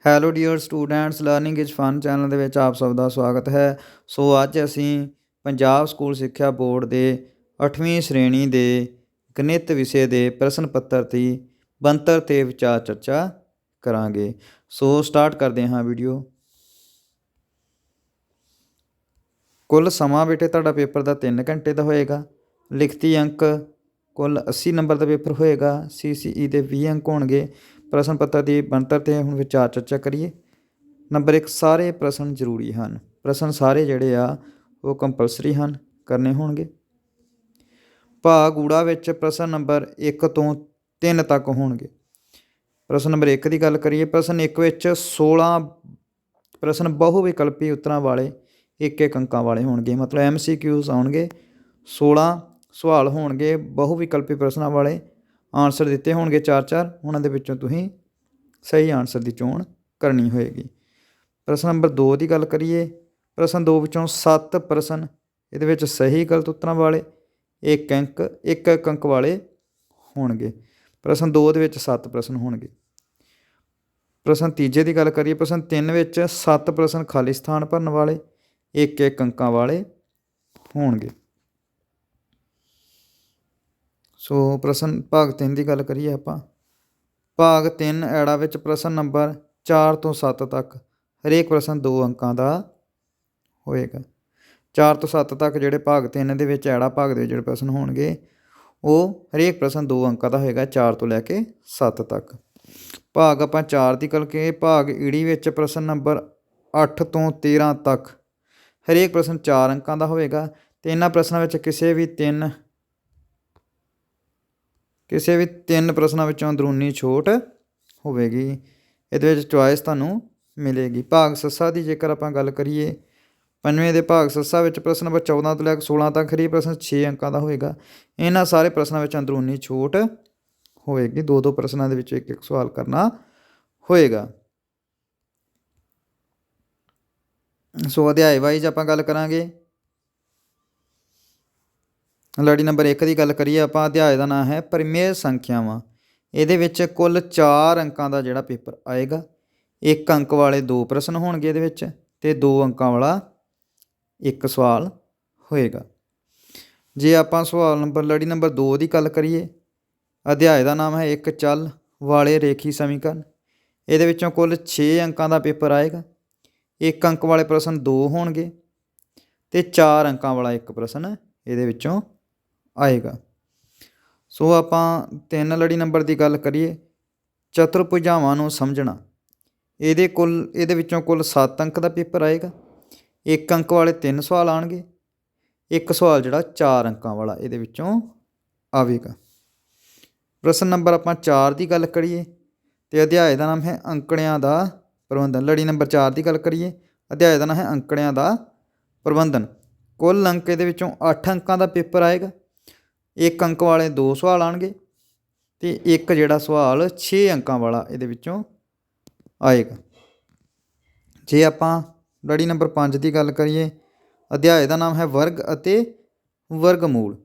Hello dear students, learning is fun channel ਦੇ ਵਿੱਚ ਆਪ ਸਭ ਦਾ ਸਵਾਗਤ ਹੈ। ਸੋ ਅੱਜ ਅਸੀਂ ਪੰਜਾਬ ਸਕੂਲ ਸਿੱਖਿਆ ਬੋਰਡ ਦੇ 8ਵੀਂ ਸ਼੍ਰੇਣੀ ਦੇ ਗਣਿਤ ਵਿਸ਼ੇ ਦੇ ਪ੍ਰਸ਼ਨ ਪੱਤਰ ਦੀ ਬਣਤਰ 'ਤੇ ਵਿਚਾਰ ਚਰਚਾ ਕਰਾਂਗੇ। ਸੋ ਸਟਾਰਟ ਕਰਦੇ ਹਾਂ ਵੀਡੀਓ। ਕੁੱਲ ਸਮਾਂ ਬੇਟੇ ਤੁਹਾਡਾ ਪੇਪਰ ਦਾ 3 ਘੰਟੇ ਦਾ ਹੋਏਗਾ। ਲਿਖਤੀ ਅੰਕ ਕੁੱਲ 80 ਨੰਬਰ ਦਾ ਪੇਪਰ ਹੋਏਗਾ। CCE ਦੇ 20 ਅੰਕ ਹੋਣਗੇ। ਪ੍ਰਸ਼ਨ ਪੱਤਰ ਦੀ ਬਣਤਰ 'ਤੇ ਹੁਣ ਵਿਚਾਰ ਚਰਚਾ ਕਰੀਏ। ਨੰਬਰ 1, ਸਾਰੇ ਪ੍ਰਸ਼ਨ ਜ਼ਰੂਰੀ ਹਨ। ਪ੍ਰਸ਼ਨ ਸਾਰੇ ਜਿਹੜੇ ਆ ਉਹ ਕੰਪਲਸਰੀ ਹਨ, ਕਰਨੇ ਹੋਣਗੇ। ਭਾਗ ਊੜਾ ਵਿੱਚ ਪ੍ਰਸ਼ਨ ਨੰਬਰ 1 ਤੋਂ 3 ਤੱਕ ਹੋਣਗੇ। ਪ੍ਰਸ਼ਨ ਨੰਬਰ 1 ਦੀ ਗੱਲ ਕਰੀਏ। ਪ੍ਰਸ਼ਨ 1 ਵਿੱਚ 16 ਪ੍ਰਸ਼ਨ ਬਹੁ ਵਿਕਲਪੀ ਉੱਤਰਾਂ ਵਾਲੇ 1-1 ਅੰਕਾਂ ਵਾਲੇ ਹੋਣਗੇ। ਮਤਲਬ MCQs ਆਉਣਗੇ। 16 ਸਵਾਲ ਹੋਣਗੇ ਬਹੁ ਵਿਕਲਪੀ ਪ੍ਰਸ਼ਨਾਂ ਵਾਲੇ। ਆਨਸਰ ਦਿੱਤੇ ਹੋਣਗੇ 4-4। ਉਹਨਾਂ ਦੇ ਵਿੱਚੋਂ ਤੁਸੀਂ ਸਹੀ ਆਨਸਰ ਦੀ ਚੋਣ ਕਰਨੀ ਹੋਏਗੀ। ਪ੍ਰਸ਼ਨ ਨੰਬਰ 2 ਦੀ ਗੱਲ ਕਰੀਏ। ਪ੍ਰਸ਼ਨ 2 ਵਿੱਚੋਂ 7 ਪ੍ਰਸ਼ਨ ਇਹਦੇ ਵਿੱਚ ਸਹੀ ਗਲਤ ਉੱਤਰਾਂ ਵਾਲੇ 1-1 ਅੰਕ ਵਾਲੇ ਹੋਣਗੇ। ਪ੍ਰਸ਼ਨ 2 ਦੇ ਵਿੱਚ 7 ਪ੍ਰਸ਼ਨ ਹੋਣਗੇ। ਪ੍ਰਸ਼ਨ ਤੀਜੇ ਦੀ ਗੱਲ ਕਰੀਏ। ਪ੍ਰਸ਼ਨ 3 ਵਿੱਚ 7 ਪ੍ਰਸ਼ਨ ਖਾਲੀ ਸਥਾਨ ਭਰਨ ਵਾਲੇ 1-1 ਅੰਕਾਂ ਵਾਲੇ ਹੋਣਗੇ। ਸੋ ਪ੍ਰਸ਼ਨ ਭਾਗ 3 ਦੀ ਗੱਲ ਕਰੀਏ ਆਪਾਂ। ਭਾਗ 3 ਐੜਾ ਵਿੱਚ ਪ੍ਰਸ਼ਨ ਨੰਬਰ 4 ਤੋਂ 7 ਤੱਕ ਹਰੇਕ ਪ੍ਰਸ਼ਨ 2 ਅੰਕਾਂ ਦਾ ਹੋਏਗਾ। 4 ਤੋਂ 7 ਤੱਕ ਜਿਹੜੇ ਭਾਗ 3 ਦੇ ਵਿੱਚ ਐੜਾ ਭਾਗ ਦੇ ਜਿਹੜੇ ਪ੍ਰਸ਼ਨ ਹੋਣਗੇ ਉਹ ਹਰੇਕ ਪ੍ਰਸ਼ਨ 2 ਅੰਕਾਂ ਦਾ ਹੋਏਗਾ, 4 ਤੋਂ ਲੈ ਕੇ 7 ਤੱਕ। ਭਾਗ ਆਪਾਂ 4 ਦੀ ਗੱਲ ਕਰੀਏ। ਭਾਗ ਈੜੀ ਵਿੱਚ ਪ੍ਰਸ਼ਨ ਨੰਬਰ 8 ਤੋਂ 13 ਤੱਕ ਹਰੇਕ ਪ੍ਰਸ਼ਨ 4 ਅੰਕਾਂ ਦਾ ਹੋਵੇਗਾ ਅਤੇ ਇਹਨਾਂ ਪ੍ਰਸ਼ਨਾਂ ਵਿੱਚ ਕਿਸੇ ਵੀ ਤਿੰਨ ਪ੍ਰਸ਼ਨਾਂ ਵਿੱਚੋਂ ਅੰਦਰੂਨੀ ਛੋਟ ਹੋਵੇਗੀ। ਇਹਦੇ ਵਿੱਚ ਚੁਆਇਸ ਤੁਹਾਨੂੰ ਮਿਲੇਗੀ। ਭਾਗ ਸੱਸਾ ਦੀ ਜੇਕਰ ਆਪਾਂ ਗੱਲ ਕਰੀਏ। 5ਵੇਂ ਦੇ ਭਾਗ ਸੱਸਾ ਵਿੱਚ ਪ੍ਰਸ਼ਨ ਨੰਬਰ 14 ਤੋਂ ਲੈ ਕੇ 16 ਤੱਕ ਹਰੇਕ ਪ੍ਰਸ਼ਨ 6 ਅੰਕਾਂ ਦਾ ਹੋਏਗਾ। ਇਹਨਾਂ ਸਾਰੇ ਪ੍ਰਸ਼ਨਾਂ ਵਿੱਚ ਅੰਦਰੂਨੀ ਛੋਟ ਹੋਏਗੀ। 2-2 ਪ੍ਰਸ਼ਨਾਂ ਦੇ ਵਿੱਚ 1-1 ਸਵਾਲ ਕਰਨਾ ਹੋਏਗਾ। ਸੋ ਅਧਿਆਇ ਵਾਈਜ਼ ਆਪਾਂ ਗੱਲ ਕਰਾਂਗੇ। ਲੜੀ ਨੰਬਰ 1 ਦੀ ਗੱਲ ਕਰੀਏ ਆਪਾਂ। ਅਧਿਆਇ ਦਾ ਨਾਮ ਹੈ ਪਰਿਮੇਯ ਸੰਖਿਆਵਾਂ। ਇਹਦੇ ਵਿੱਚ ਕੁੱਲ 4 ਅੰਕਾਂ ਦਾ ਜਿਹੜਾ ਪੇਪਰ ਆਏਗਾ। 1 ਅੰਕ ਵਾਲੇ 2 ਪ੍ਰਸ਼ਨ ਹੋਣਗੇ ਇਹਦੇ ਵਿੱਚ ਅਤੇ 2 ਅੰਕਾਂ ਵਾਲਾ 1 ਸਵਾਲ ਹੋਏਗਾ। ਜੇ ਆਪਾਂ ਸਵਾਲ ਨੰਬਰ ਲੜੀ ਨੰਬਰ 2 ਦੀ ਗੱਲ ਕਰੀਏ। ਅਧਿਆਇ ਦਾ ਨਾਮ ਹੈ ਇੱਕ ਚੱਲ ਵਾਲੇ ਰੇਖੀ ਸਮੀਕਰਨ। ਇਹਦੇ ਵਿੱਚੋਂ ਕੁੱਲ 6 ਅੰਕਾਂ ਦਾ ਪੇਪਰ ਆਏਗਾ। 1 ਅੰਕ ਵਾਲੇ ਪ੍ਰਸ਼ਨ 2 ਹੋਣਗੇ ਅਤੇ 4 ਅੰਕਾਂ ਵਾਲਾ 1 ਪ੍ਰਸ਼ਨ ਇਹਦੇ ਵਿੱਚੋਂ ਆਏਗਾ। ਸੋ ਆਪਾਂ 3 ਲੜੀ ਨੰਬਰ ਦੀ ਗੱਲ ਕਰੀਏ। ਚਤੁਰਭੁਜਾਵਾਂ ਨੂੰ ਸਮਝਣਾ। ਇਹਦੇ ਵਿੱਚੋਂ ਕੁੱਲ 7 ਅੰਕ ਦਾ ਪੇਪਰ ਆਏਗਾ। 1 ਅੰਕ ਵਾਲੇ 3 ਸਵਾਲ ਆਉਣਗੇ। 1 ਸਵਾਲ ਜਿਹੜਾ 4 ਅੰਕਾਂ ਵਾਲਾ ਇਹਦੇ ਵਿੱਚੋਂ ਆਵੇਗਾ। ਪ੍ਰਸ਼ਨ ਨੰਬਰ ਆਪਾਂ 4 ਦੀ ਗੱਲ ਕਰੀਏ ਅਤੇ ਅਧਿਆਇ ਦਾ ਨਾਮ ਹੈ ਅੰਕੜਿਆਂ ਦਾ ਪ੍ਰਬੰਧਨ। ਲੜੀ ਨੰਬਰ 4 ਦੀ ਗੱਲ ਕਰੀਏ। ਅਧਿਆਇ ਦਾ ਨਾਮ ਹੈ ਅੰਕੜਿਆਂ ਦਾ ਪ੍ਰਬੰਧਨ। ਕੁੱਲ ਅੰਕ ਇਹਦੇ ਵਿੱਚੋਂ 8 ਅੰਕਾਂ ਦਾ ਪੇਪਰ ਆਏਗਾ। 1 ਅੰਕ ਵਾਲੇ 2 ਸਵਾਲ ਆਉਣਗੇ ਅਤੇ 1 ਜਿਹੜਾ ਸਵਾਲ 6 ਅੰਕਾਂ ਵਾਲਾ ਇਹਦੇ ਵਿੱਚੋਂ ਆਏਗਾ। ਜੇ ਆਪਾਂ ਲੜੀ ਨੰਬਰ 5 ਦੀ ਗੱਲ ਕਰੀਏ। ਅਧਿਆਇ ਦਾ ਨਾਮ ਹੈ ਵਰਗ ਅਤੇ ਵਰਗਮੂਲ।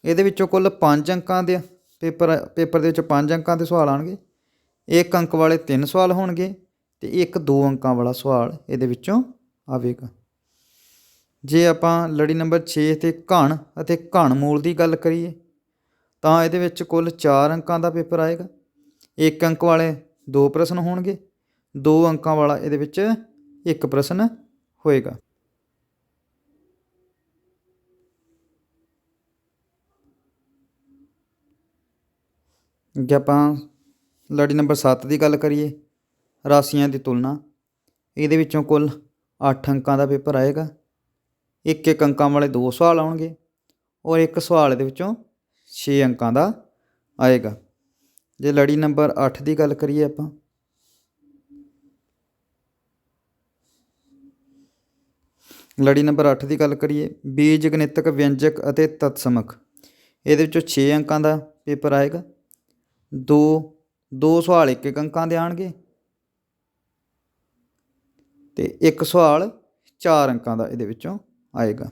ਇਹਦੇ ਵਿੱਚੋਂ ਕੁੱਲ 5 ਅੰਕਾਂ ਦੇ ਪੇਪਰ ਦੇ ਵਿੱਚ 5 ਅੰਕਾਂ ਦੇ ਸਵਾਲ ਆਉਣਗੇ। 1 ਅੰਕ ਵਾਲੇ 3 ਸਵਾਲ ਹੋਣਗੇ ਅਤੇ 1 2 ਅੰਕਾਂ ਵਾਲਾ ਸਵਾਲ ਇਹਦੇ ਵਿੱਚੋਂ ਆਵੇਗਾ। ਜੇ ਆਪਾਂ ਲੜੀ ਨੰਬਰ 6 'ਤੇ ਘਣ ਅਤੇ ਘਣ ਮੂਲ ਦੀ ਗੱਲ ਕਰੀਏ ਤਾਂ ਇਹਦੇ ਵਿੱਚ ਕੁੱਲ 4 ਅੰਕਾਂ ਦਾ ਪੇਪਰ ਆਏਗਾ। 1 ਅੰਕ ਵਾਲੇ 2 ਪ੍ਰਸ਼ਨ ਹੋਣਗੇ। 2 ਅੰਕਾਂ ਵਾਲਾ ਇਹਦੇ ਵਿੱਚ 1 ਪ੍ਰਸ਼ਨ ਹੋਏਗਾ। ਜੇ ਆਪਾਂ ਲੜੀ ਨੰਬਰ 7 ਦੀ ਗੱਲ ਕਰੀਏ। ਰਾਸ਼ੀਆਂ ਦੀ ਤੁਲਨਾ। ਇਹਦੇ ਵਿੱਚੋਂ ਕੁੱਲ 8 ਅੰਕਾਂ ਦਾ ਪੇਪਰ ਆਏਗਾ। 1-1 ਅੰਕਾਂ ਵਾਲੇ 2 ਸਵਾਲ ਆਉਣਗੇ ਔਰ 1 ਸਵਾਲ ਇਹਦੇ ਵਿੱਚੋਂ 6 ਅੰਕਾਂ ਦਾ ਆਏਗਾ। ਜੇ ਲੜੀ ਨੰਬਰ 8 ਦੀ ਗੱਲ ਕਰੀਏ ਆਪਾਂ। ਲੜੀ ਨੰਬਰ 8 ਦੀ ਗੱਲ ਕਰੀਏ। ਬੀਜ ਗਣਿਤਕ ਵਿਅੰਜਕ ਅਤੇ ਤਤਸਮਕ। ਇਹਦੇ ਵਿੱਚੋਂ 6 ਅੰਕਾਂ ਦਾ ਪੇਪਰ ਆਏਗਾ। 2 ਸਵਾਲ 1-1 ਅੰਕਾਂ ਦੇ ਆਉਣਗੇ ਅਤੇ 1 ਸਵਾਲ 4 ਅੰਕਾਂ ਦਾ ਇਹਦੇ ਵਿੱਚੋਂ ਆਏਗਾ।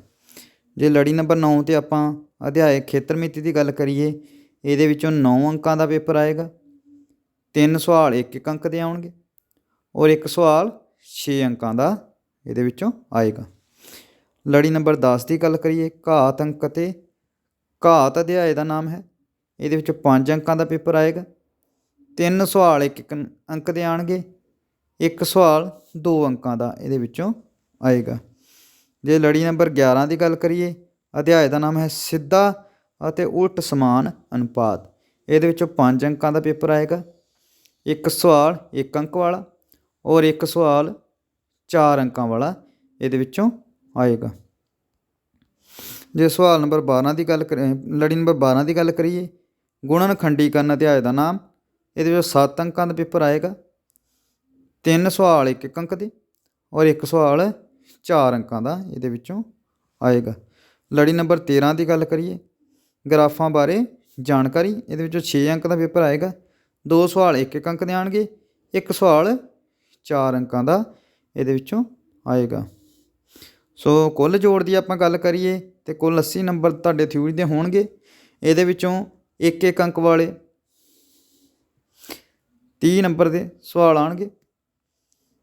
ਜੇ ਲੜੀ ਨੰਬਰ 9 'ਤੇ ਆਪਾਂ ਅਧਿਆਇ ਖੇਤਰ ਮਿਤੀ ਦੀ ਗੱਲ ਕਰੀਏ। ਇਹਦੇ ਵਿੱਚੋਂ 9 ਅੰਕਾਂ ਦਾ ਪੇਪਰ ਆਏਗਾ। 3 ਸਵਾਲ 1-1 ਅੰਕ ਦੇ ਆਉਣਗੇ ਔਰ ਇੱਕ ਸਵਾਲ 6 ਅੰਕਾਂ ਦਾ ਇਹਦੇ ਵਿੱਚੋਂ ਆਏਗਾ। ਲੜੀ ਨੰਬਰ 10 ਦੀ ਗੱਲ ਕਰੀਏ, ਘਾਤ ਅੰਕ ਅਤੇ ਘਾਤ ਅਧਿਆਇ ਦਾ ਨਾਮ ਹੈ। ਇਹਦੇ ਵਿੱਚ 5 ਅੰਕਾਂ ਦਾ ਪੇਪਰ ਆਏਗਾ। 3 ਸਵਾਲ 1 ਅੰਕ ਦੇ ਆਉਣਗੇ। ਇੱਕ ਸਵਾਲ 2 ਅੰਕਾਂ ਦਾ ਇਹਦੇ ਵਿੱਚੋਂ ਆਏਗਾ। ਜੇ ਲੜੀ ਨੰਬਰ 11 ਦੀ ਗੱਲ ਕਰੀਏ, ਅਧਿਆਇ ਦਾ ਨਾਮ ਹੈ ਸਿੱਧਾ ਅਤੇ ਉਲਟ ਸਮਾਨ ਅਨੁਪਾਤ। ਇਹਦੇ ਵਿੱਚੋਂ 5 ਅੰਕਾਂ ਦਾ ਪੇਪਰ ਆਏਗਾ। ਇੱਕ ਸਵਾਲ 1 ਅੰਕ ਵਾਲਾ ਔਰ ਇੱਕ ਸਵਾਲ 4 ਅੰਕਾਂ ਵਾਲਾ ਇਹਦੇ ਵਿੱਚੋਂ ਆਏਗਾ। ਜੇ ਸਵਾਲ ਨੰਬਰ 12 ਦੀ ਗੱਲ ਲੜੀ ਨੰਬਰ 12 ਦੀ ਗੱਲ ਕਰੀਏ, ਗੁਣਨ ਖੰਡੀਕਰਨ ਅਧਿਆਇ ਦਾ ਨਾਮ। ਇਹਦੇ ਵਿੱਚ 7 ਅੰਕਾਂ ਦਾ ਪੇਪਰ ਆਏਗਾ। 3 ਸਵਾਲ 1 ਅੰਕ ਦੇ ਔਰ ਇੱਕ ਸਵਾਲ 4 ਅੰਕਾਂ ਦਾ ਇਹਦੇ ਵਿੱਚੋਂ ਆਏਗਾ। ਲੜੀ ਨੰਬਰ 13 ਦੀ ਗੱਲ ਕਰੀਏ, ਗ੍ਰਾਫਾਂ ਬਾਰੇ ਜਾਣਕਾਰੀ। ਇਹਦੇ ਵਿੱਚੋਂ 6 ਅੰਕ ਦਾ ਪੇਪਰ ਆਏਗਾ। 2 ਸਵਾਲ 1 ਅੰਕ ਦੇ ਆਉਣਗੇ। ਇੱਕ ਸਵਾਲ 4 ਅੰਕਾਂ ਦਾ ਇਹਦੇ ਵਿੱਚੋਂ ਆਏਗਾ। ਸੋ ਕੁੱਲ ਜੋੜ ਦੀ ਆਪਾਂ ਗੱਲ ਕਰੀਏ ਤਾਂ ਕੁੱਲ 80 ਨੰਬਰ ਤੁਹਾਡੇ ਥਿਊਰੀ ਦੇ ਹੋਣਗੇ। ਇਹਦੇ ਵਿੱਚੋਂ 1 ਅੰਕ ਵਾਲੇ 30 ਨੰਬਰ ਦੇ ਸਵਾਲ ਆਉਣਗੇ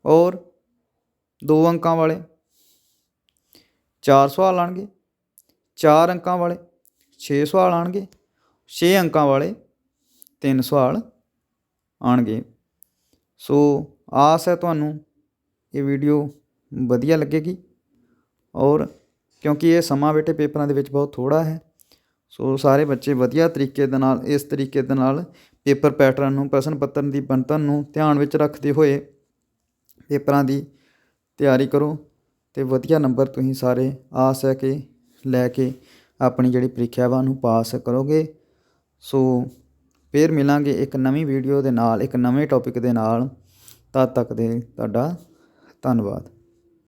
ਔਰ 2 ਅੰਕਾਂ ਵਾਲੇ 4 ਸਵਾਲ ਆਉਣਗੇ। 4 ਅੰਕਾਂ ਵਾਲੇ 6 ਸਵਾਲ ਆਉਣਗੇ। 6 ਅੰਕਾਂ ਵਾਲੇ 3 ਸਵਾਲ ਆਉਣਗੇ। ਸੋ ਆਸ ਹੈ ਤੁਹਾਨੂੰ ਇਹ ਵੀਡੀਓ ਵਧੀਆ ਲੱਗੇਗੀ ਔਰ ਕਿਉਂਕਿ ਇਹ ਸਮਾਂ ਬੇਟੇ ਪੇਪਰਾਂ ਦੇ ਵਿੱਚ ਬਹੁਤ ਥੋੜ੍ਹਾ ਹੈ। ਸੋ ਸਾਰੇ ਬੱਚੇ ਵਧੀਆ ਤਰੀਕੇ ਦੇ ਨਾਲ ਇਸ ਤਰੀਕੇ ਦੇ ਨਾਲ ਪੇਪਰ ਪੈਟਰਨ ਨੂੰ, ਪ੍ਰਸ਼ਨ ਪੱਤਰ ਦੀ ਬਣਤਰ ਨੂੰ ਧਿਆਨ ਵਿੱਚ ਰੱਖਦੇ ਹੋਏ ਪੇਪਰਾਂ ਦੀ ਤਿਆਰੀ ਕਰੋ ਅਤੇ ਵਧੀਆ ਨੰਬਰ ਤੁਸੀਂ ਸਾਰੇ ਆਸ ਹੈ ਕਿ ਲੈ ਕੇ ਆਪਣੀ ਜਿਹੜੀ ਪ੍ਰੀਖਿਆ ਵਾ ਉਹਨੂੰ ਪਾਸ ਕਰੋਗੇ। ਸੋ ਫਿਰ ਮਿਲਾਂਗੇ ਇੱਕ ਨਵੀਂ ਵੀਡੀਓ ਦੇ ਨਾਲ, ਇੱਕ ਨਵੇਂ ਟੌਪਿਕ ਦੇ ਨਾਲ। ਤਦ ਤੱਕ ਦੇ ਤੁਹਾਡਾ ਧੰਨਵਾਦ।